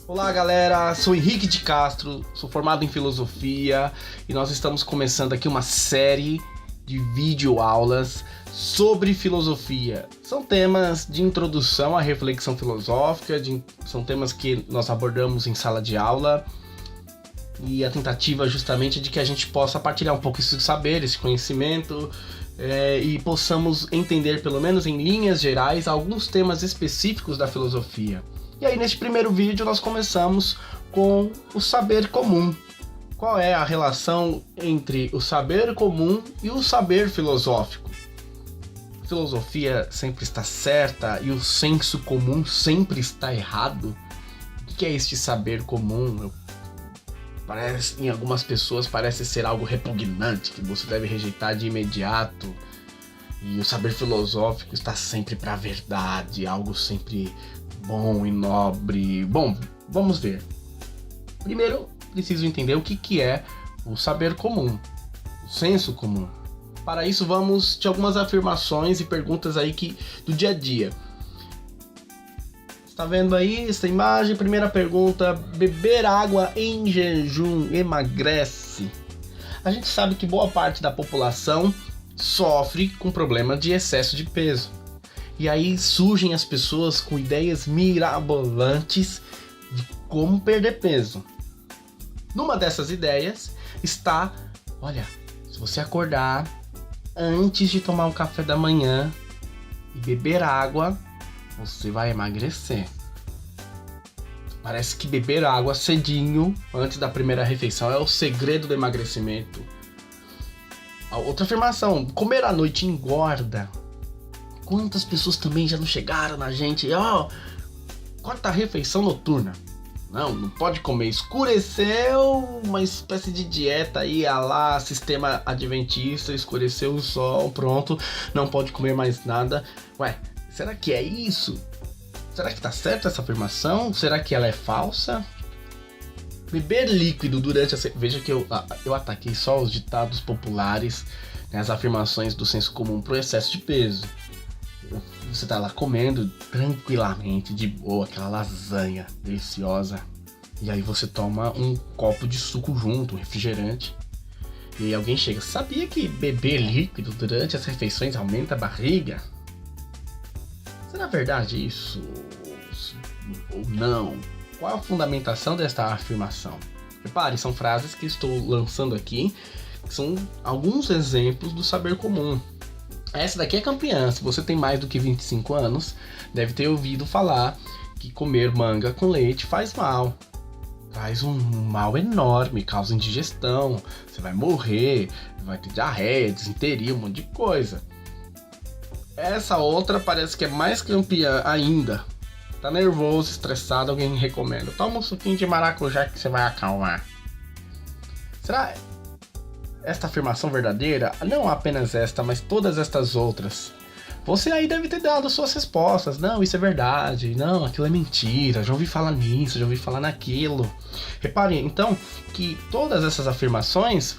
Olá galera, sou Henrique de Castro, sou formado em filosofia e nós estamos começando aqui uma série de videoaulas sobre filosofia. São temas de introdução à reflexão filosófica, são temas que nós abordamos em sala de aula e a tentativa justamente é de que a gente possa partilhar um pouco esse saber, esse conhecimento e possamos entender, pelo menos em linhas gerais, alguns temas específicos da filosofia. E aí neste primeiro vídeo nós começamos com o saber comum. Qual é a relação entre o saber comum e o saber filosófico? A filosofia sempre está certa e o senso comum sempre está errado? O que é este saber comum? Em algumas pessoas parece ser algo repugnante, que você deve rejeitar de imediato. E o saber filosófico está sempre para a verdade, algo sempre bom e nobre. Bom, vamos ver. Primeiro, preciso entender o que é o saber comum, o senso comum. Para isso, vamos de algumas afirmações e perguntas aí do dia a dia. Está vendo aí essa imagem? Primeira pergunta: beber água em jejum emagrece? A gente sabe que boa parte da população sofre com problema de excesso de peso. E aí surgem as pessoas com ideias mirabolantes de como perder peso. Numa dessas ideias está, olha, se você acordar antes de tomar um café da manhã e beber água, você vai emagrecer. Parece que beber água cedinho, antes da primeira refeição, é o segredo do emagrecimento. A outra afirmação: comer à noite engorda. Quantas pessoas também já não chegaram na gente? Quarta refeição noturna. Não pode comer. Escureceu, uma espécie de dieta aí, lá, sistema adventista, escureceu o sol, pronto, não pode comer mais nada. Ué, será que é isso? Será que tá certa essa afirmação? Será que ela é falsa? Beber líquido durante a... Veja que eu ataquei só os ditados populares, né, as afirmações do senso comum pro excesso de peso. Você tá lá comendo tranquilamente, de boa, aquela lasanha deliciosa. E aí você toma um copo de suco junto, um refrigerante. E aí alguém chega: sabia que beber líquido durante as refeições aumenta a barriga? Será verdade isso? Ou não? Qual a fundamentação desta afirmação? Repare, são frases que estou lançando aqui, que são alguns exemplos do saber comum. Essa daqui é campeã. Se você tem mais do que 25 anos, deve ter ouvido falar que comer manga com leite faz mal. Faz um mal enorme, causa indigestão, você vai morrer, vai ter diarreia, desinteria, um monte de coisa. Essa outra parece que é mais campeã ainda. Tá nervoso, estressado, alguém recomenda: toma um suquinho de maracujá que você vai acalmar. Será esta afirmação verdadeira? Não apenas esta, mas todas estas outras. Você aí deve ter dado suas respostas. Não, isso é verdade. Não, aquilo é mentira. Já ouvi falar nisso, já ouvi falar naquilo. Reparem, então, que todas essas afirmações,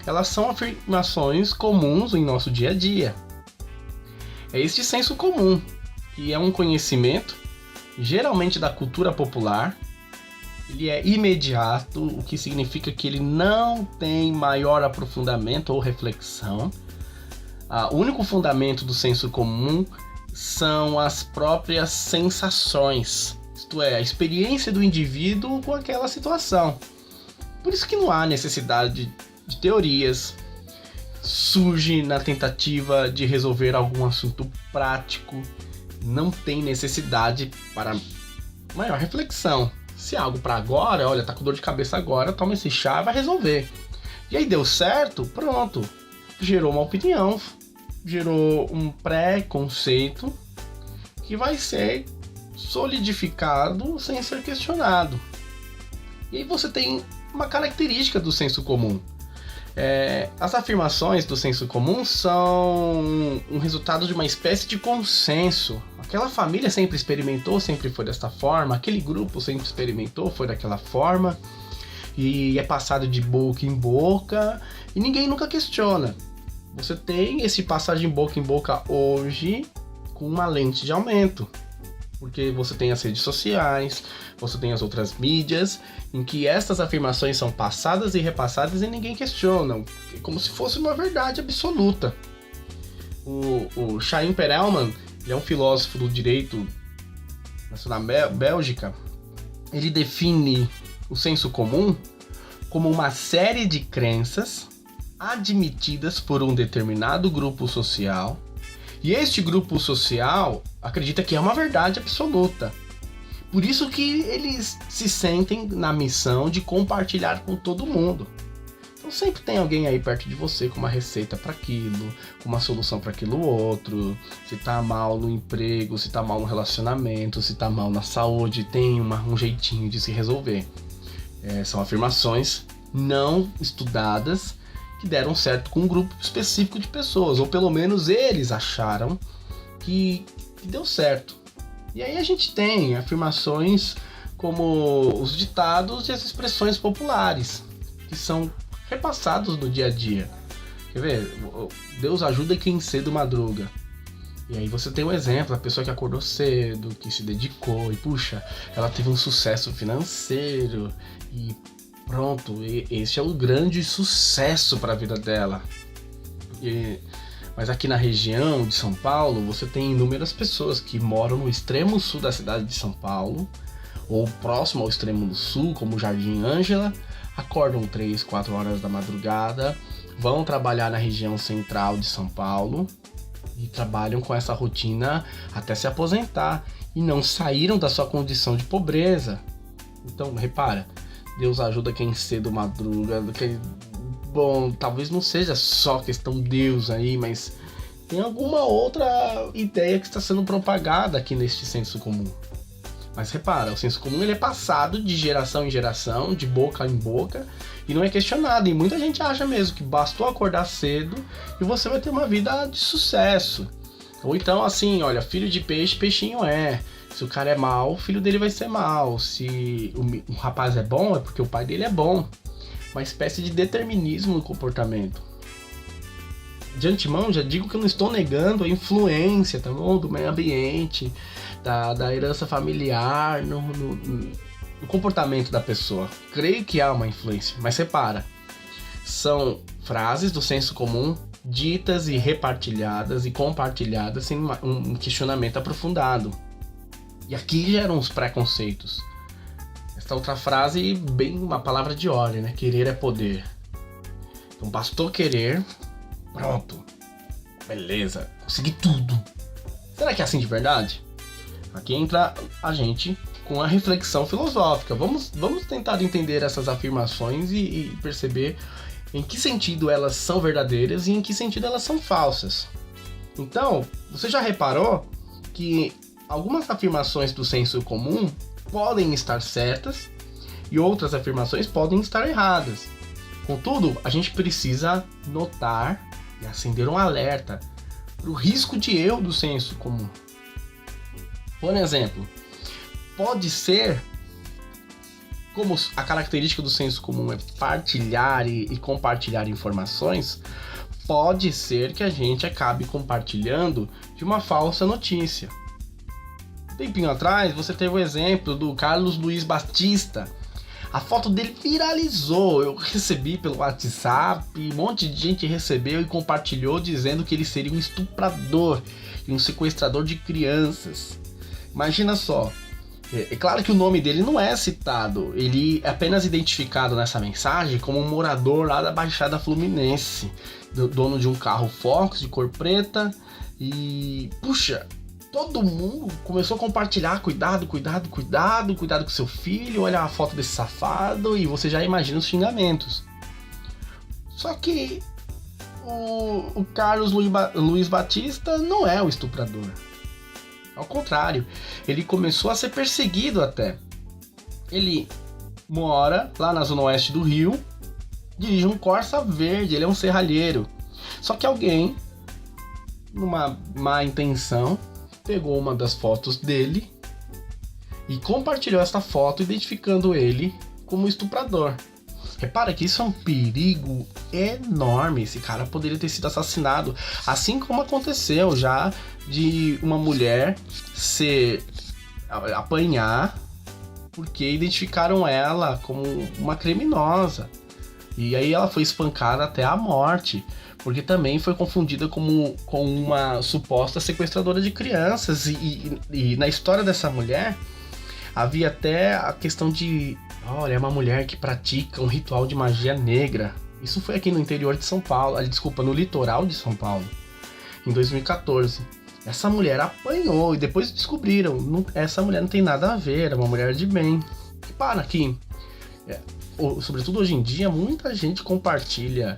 elas são afirmações comuns em nosso dia a dia. É este senso comum, que é um conhecimento, geralmente da cultura popular. Ele é imediato, o que significa que ele não tem maior aprofundamento ou reflexão. O único fundamento do senso comum são as próprias sensações, isto é, a experiência do indivíduo com aquela situação. Por isso que não há necessidade de teorias. Surge na tentativa de resolver algum assunto prático, não tem necessidade para maior reflexão. Se é algo para agora, olha, tá com dor de cabeça agora, toma esse chá e vai resolver. E aí deu certo, pronto. Gerou uma opinião, gerou um pré-conceito que vai ser solidificado sem ser questionado. E aí você tem uma característica do senso comum. As afirmações do senso comum são um resultado de uma espécie de consenso. Aquela família sempre experimentou, sempre foi desta forma. Aquele grupo sempre experimentou, foi daquela forma. E é passado de boca em boca e ninguém nunca questiona. Você tem esse passar de boca em boca hoje com uma lente de aumento. Porque você tem as redes sociais, você tem as outras mídias, em que essas afirmações são passadas e repassadas e ninguém questiona, como se fosse uma verdade absoluta. O Chaim Perelman, ele é um filósofo do direito na Bélgica. Ele define o senso comum como uma série de crenças admitidas por um determinado grupo social, e este grupo social acredita que é uma verdade absoluta. Por isso que eles se sentem na missão de compartilhar com todo mundo. Então sempre tem alguém aí perto de você com uma receita para aquilo, com uma solução para aquilo outro. Se tá mal no emprego, se tá mal no relacionamento, se tá mal na saúde, tem um jeitinho de se resolver. São afirmações não estudadas que deram certo com um grupo específico de pessoas, ou pelo menos eles acharam que deu certo. E aí a gente tem afirmações como os ditados e as expressões populares, que são repassados no dia a dia. Quer ver? Deus ajuda quem cedo madruga. E aí você tem um exemplo, a pessoa que acordou cedo, que se dedicou e puxa, ela teve um sucesso financeiro e pronto, esse é um grande sucesso para a vida dela. Mas aqui na região de São Paulo, você tem inúmeras pessoas que moram no extremo sul da cidade de São Paulo, ou próximo ao extremo do sul, como Jardim Ângela, acordam 3, 4 horas da madrugada, vão trabalhar na região central de São Paulo e trabalham com essa rotina até se aposentar e não saíram da sua condição de pobreza. Então, repara, Deus ajuda quem cedo madruga. Bom, talvez não seja só questão Deus aí, mas tem alguma outra ideia que está sendo propagada aqui neste senso comum. Mas repara, o senso comum ele é passado de geração em geração, de boca em boca, e não é questionado. E muita gente acha mesmo que bastou acordar cedo e você vai ter uma vida de sucesso. Ou então assim, olha, filho de peixe, peixinho é. Se o cara é mau, o filho dele vai ser mau. Se o rapaz é bom, é porque o pai dele é bom. Uma espécie de determinismo no comportamento. De antemão, já digo que eu não estou negando a influência, tá bom? Do meio ambiente, da herança familiar, no comportamento da pessoa. Creio que há uma influência, mas repara, são frases do senso comum ditas e repartilhadas e compartilhadas sem um questionamento aprofundado. E aqui geram os preconceitos. Esta outra frase, bem uma palavra de ordem, né? Querer é poder. Então bastou querer, pronto. Beleza, consegui tudo. Será que é assim de verdade? Aqui entra a gente com a reflexão filosófica. Vamos tentar entender essas afirmações e perceber em que sentido elas são verdadeiras e em que sentido elas são falsas. Então, você já reparou que algumas afirmações do senso comum podem estar certas e outras afirmações podem estar erradas. Contudo, a gente precisa notar e acender um alerta para o risco de erro do senso comum. Por exemplo, pode ser, como a característica do senso comum é partilhar e compartilhar informações, pode ser que a gente acabe compartilhando de uma falsa notícia. Um tempinho atrás, você teve o exemplo do Carlos Luiz Batista. A foto dele viralizou, eu recebi pelo WhatsApp, um monte de gente recebeu e compartilhou dizendo que ele seria um estuprador e um sequestrador de crianças. Imagina só, é claro que o nome dele não é citado, ele é apenas identificado nessa mensagem como um morador lá da Baixada Fluminense, dono de um carro Fox de cor preta e, puxa, todo mundo começou a compartilhar, cuidado com seu filho, olha a foto desse safado, e você já imagina os xingamentos. Só que o Carlos Luiz Batista não é o estuprador. Ao contrário, ele começou a ser perseguido até. Ele mora lá na zona oeste do Rio, dirige um Corsa verde, ele é um serralheiro. Só que alguém, numa má intenção, pegou uma das fotos dele e compartilhou essa foto identificando ele como estuprador. Repara que isso é um perigo enorme. Esse cara poderia ter sido assassinado, assim como aconteceu já de uma mulher ser apanhar porque identificaram ela como uma criminosa. E aí ela foi espancada até a morte, porque também foi confundida com uma suposta sequestradora de crianças. E na história dessa mulher, havia até a questão de... Olha, é uma mulher que pratica um ritual de magia negra. Isso foi aqui no interior de São Paulo, desculpa, no litoral de São Paulo, em 2014. Essa mulher apanhou e depois descobriram, essa mulher não tem nada a ver, é uma mulher de bem. E para aqui, sobretudo hoje em dia, muita gente compartilha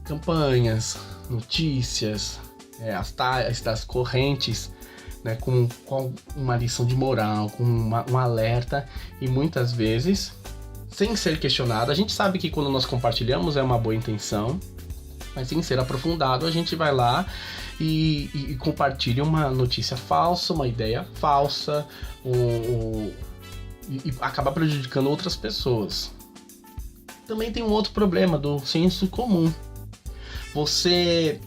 campanhas, notícias, as tais das correntes, né, com uma lição de moral, com um alerta, e muitas vezes, sem ser questionado, a gente sabe que quando nós compartilhamos é uma boa intenção, mas sem ser aprofundado, a gente vai lá e compartilha uma notícia falsa, uma ideia falsa, e acaba prejudicando outras pessoas. Também tem um outro problema do senso comum. Você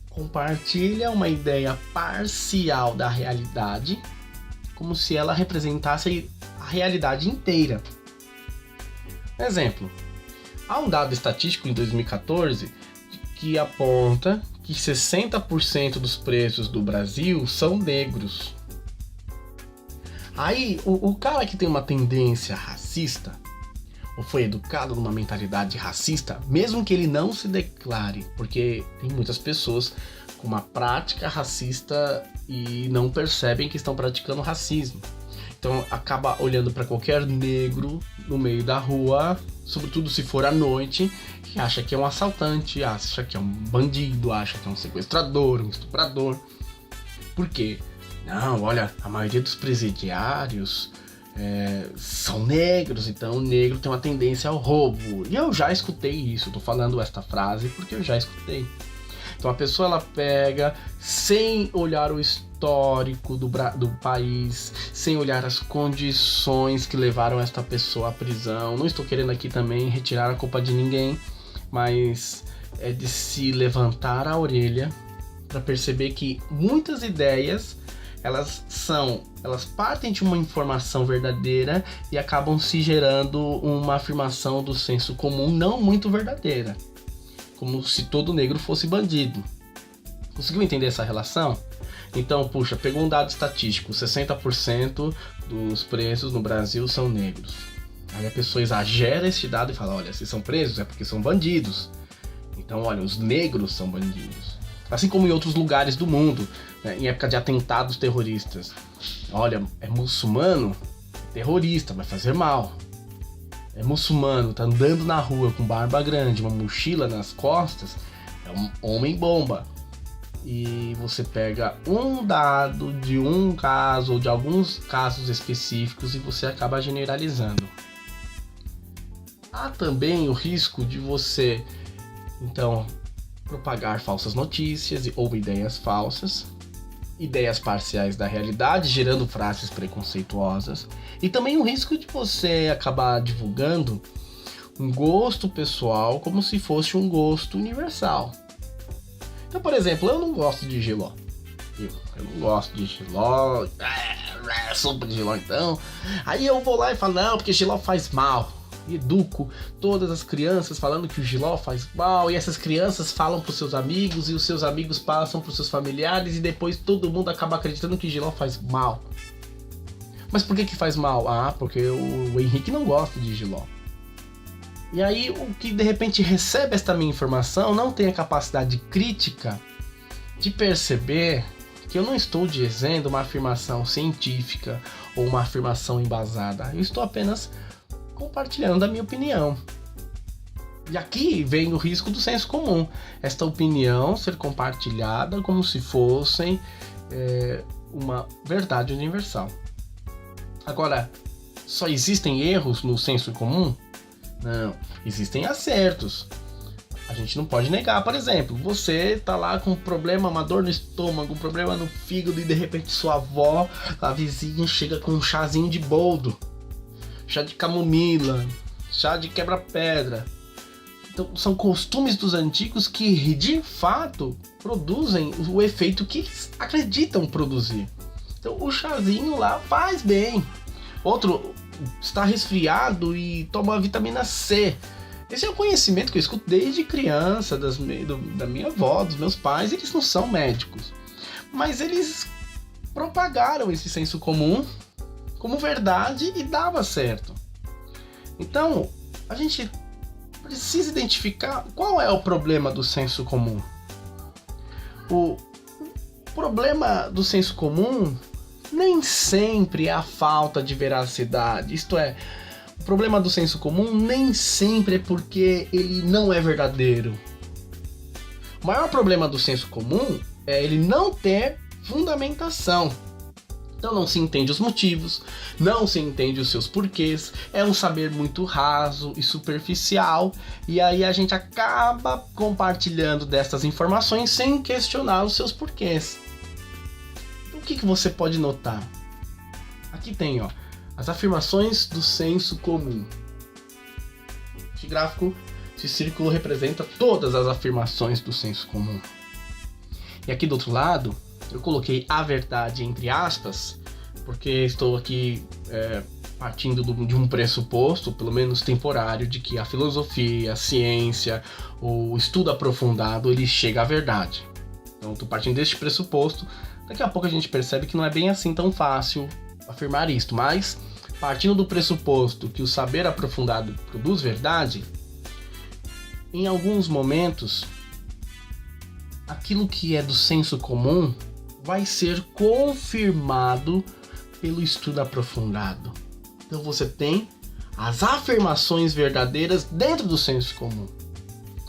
compartilha uma ideia parcial da realidade, como se ela representasse a realidade inteira. Exemplo, há um dado estatístico em 2014 que aponta que 60% dos presos do Brasil são negros. Aí, o cara que tem uma tendência racista, ou foi educado numa mentalidade racista, mesmo que ele não se declare, porque tem muitas pessoas com uma prática racista e não percebem que estão praticando racismo. Então acaba olhando para qualquer negro no meio da rua, sobretudo se for à noite, que acha que é um assaltante, acha que é um bandido, acha que é um sequestrador, um estuprador. Por quê? Não, olha, a maioria dos presidiários são negros, então o negro tem uma tendência ao roubo. E eu já escutei isso, tô falando esta frase porque eu já escutei. Então a pessoa ela pega, sem olhar o histórico do país, sem olhar as condições que levaram esta pessoa à prisão. Não estou querendo aqui também retirar a culpa de ninguém, mas é de se levantar a orelha para perceber que muitas ideias elas partem de uma informação verdadeira e acabam se gerando uma afirmação do senso comum não muito verdadeira, como se todo negro fosse bandido. Conseguiu entender essa relação? Então, puxa, pegou um dado estatístico, 60% dos presos no Brasil são negros. Aí a pessoa exagera este dado e fala, olha, se são presos é porque são bandidos. Então, olha, os negros são bandidos. Assim como em outros lugares do mundo, né, em época de atentados terroristas. Olha, é muçulmano, é terrorista, vai fazer mal. É muçulmano, tá andando na rua com barba grande, uma mochila nas costas, é um homem-bomba. E você pega um dado de um caso ou de alguns casos específicos e você acaba generalizando. Há também o risco de você, então, propagar falsas notícias ou ideias falsas, ideias parciais da realidade, gerando frases preconceituosas, e também o risco de você acabar divulgando um gosto pessoal como se fosse um gosto universal. Então, por exemplo, eu não gosto de jiló. Eu não gosto de jiló. Sopa de jiló, então. Aí eu vou lá e falo, não, porque jiló faz mal. E educo todas as crianças falando que o jiló faz mal, e essas crianças falam para os seus amigos, e os seus amigos passam para os seus familiares, e depois todo mundo acaba acreditando que o jiló faz mal. Mas por que faz mal? Ah, porque o Henrique não gosta de jiló. E aí o que de repente recebe esta minha informação não tem a capacidade crítica de perceber que eu não estou dizendo uma afirmação científica ou uma afirmação embasada. Eu estou apenas compartilhando a minha opinião. E aqui vem o risco do senso comum. Esta opinião ser compartilhada como se fosse uma verdade universal. Agora, só existem erros no senso comum? Não, existem acertos. A gente não pode negar, por exemplo, você tá lá com um problema, uma dor no estômago, um problema no fígado e de repente sua avó, a vizinha, chega com um chazinho de boldo, chá de camomila, chá de quebra-pedra. Então são costumes dos antigos que de fato produzem o efeito que eles acreditam produzir. Então o chazinho lá faz bem. Outro está resfriado e toma vitamina C. Esse é um conhecimento que eu escuto desde criança, da minha avó, dos meus pais. Eles não são médicos, mas eles propagaram esse senso comum como verdade e dava certo. Então, a gente precisa identificar qual é o problema do senso comum. O problema do senso comum nem sempre é a falta de veracidade. Isto é, o problema do senso comum nem sempre é porque ele não é verdadeiro. O maior problema do senso comum é ele não ter fundamentação. Então não se entende os motivos, não se entende os seus porquês, é um saber muito raso e superficial, e aí a gente acaba compartilhando dessas informações sem questionar os seus porquês. Então, o que você pode notar? Aqui tem, as afirmações do senso comum. Este gráfico, esse círculo representa todas as afirmações do senso comum. E aqui do outro lado, eu coloquei a verdade entre aspas, porque estou aqui partindo de um pressuposto, pelo menos temporário, de que a filosofia, a ciência, o estudo aprofundado, ele chega à verdade. Então, estou partindo deste pressuposto. Daqui a pouco a gente percebe que não é bem assim tão fácil afirmar isto, mas partindo do pressuposto que o saber aprofundado produz verdade, em alguns momentos, aquilo que é do senso comum vai ser confirmado pelo estudo aprofundado. Então você tem as afirmações verdadeiras dentro do senso comum.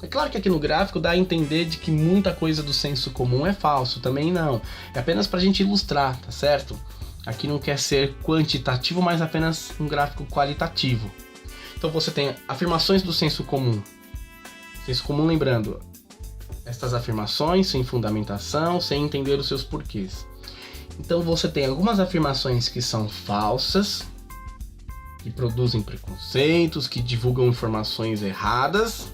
É claro que aqui no gráfico dá a entender de que muita coisa do senso comum é falso, também não. É apenas para a gente ilustrar, tá certo? Aqui não quer ser quantitativo, mas apenas um gráfico qualitativo. Então você tem afirmações do senso comum. Senso comum, lembrando, estas afirmações sem fundamentação, sem entender os seus porquês. Então você tem algumas afirmações que são falsas, que produzem preconceitos, que divulgam informações erradas,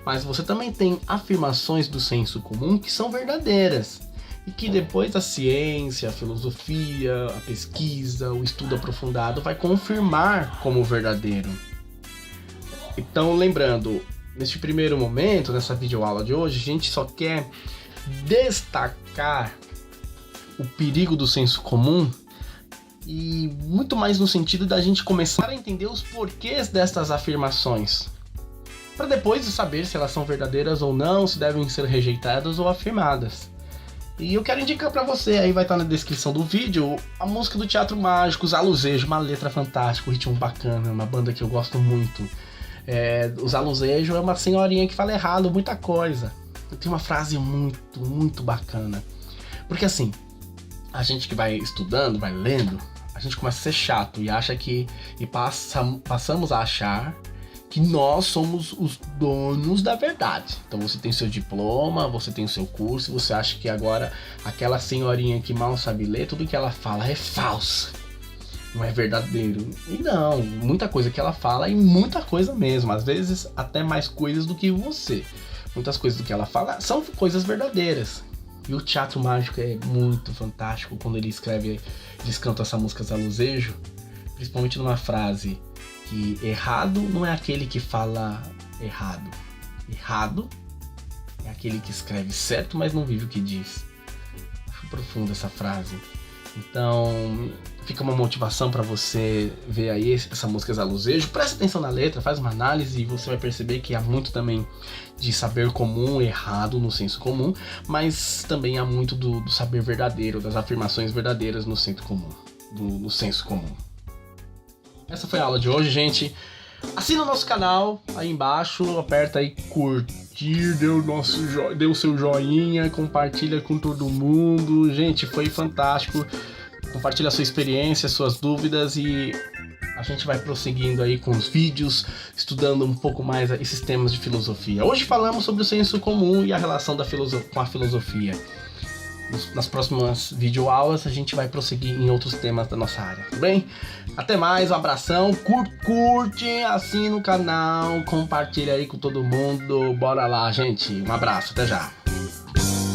mas você também tem afirmações do senso comum que são verdadeiras e que depois a ciência, a filosofia, a pesquisa, o estudo aprofundado vai confirmar como verdadeiro. Então, lembrando, neste primeiro momento, nessa videoaula de hoje, a gente só quer destacar o perigo do senso comum e muito mais no sentido da gente começar a entender os porquês destas afirmações, para depois saber se elas são verdadeiras ou não, se devem ser rejeitadas ou afirmadas. E eu quero indicar para você, aí vai estar na descrição do vídeo, a música do Teatro Mágico, Os Aluzejo, uma letra fantástica, um ritmo bacana, uma banda que eu gosto muito. Os Aluzejo é uma senhorinha que fala errado muita coisa. Tem uma frase muito, muito bacana. Porque assim, a gente que vai estudando, vai lendo, a gente começa a ser chato e acha que passamos a achar que nós somos os donos da verdade. Então você tem seu diploma, você tem o seu curso, você acha que agora aquela senhorinha que mal sabe ler, tudo que ela fala é falso, não é verdadeiro. E não, muita coisa que ela fala e muita coisa mesmo, às vezes até mais coisas do que você. Muitas coisas do que ela fala são coisas verdadeiras. E o Teatro Mágico é muito fantástico quando eles cantam essa música Aluzejo, principalmente numa frase que errado não é aquele que fala errado. Errado é aquele que escreve certo, mas não vive o que diz. Acho profunda essa frase. Então, fica uma motivação para você ver aí essa música Aluzejo. Presta atenção na letra, faz uma análise e você vai perceber que há muito também de saber comum, errado no senso comum, mas também há muito do saber verdadeiro, das afirmações verdadeiras no senso comum. No senso comum. Essa foi a aula de hoje, gente. Assina o nosso canal aí embaixo, aperta aí curtir, dê o seu joinha, compartilha com todo mundo. Gente, foi fantástico. Compartilha a sua experiência, suas dúvidas e a gente vai prosseguindo aí com os vídeos, estudando um pouco mais esses temas de filosofia. Hoje falamos sobre o senso comum e a relação com a filosofia. Nas próximas videoaulas a gente vai prosseguir em outros temas da nossa área, tudo bem? Até mais, um abração, curte, assina o canal, compartilha aí com todo mundo, bora lá, gente, um abraço, até já!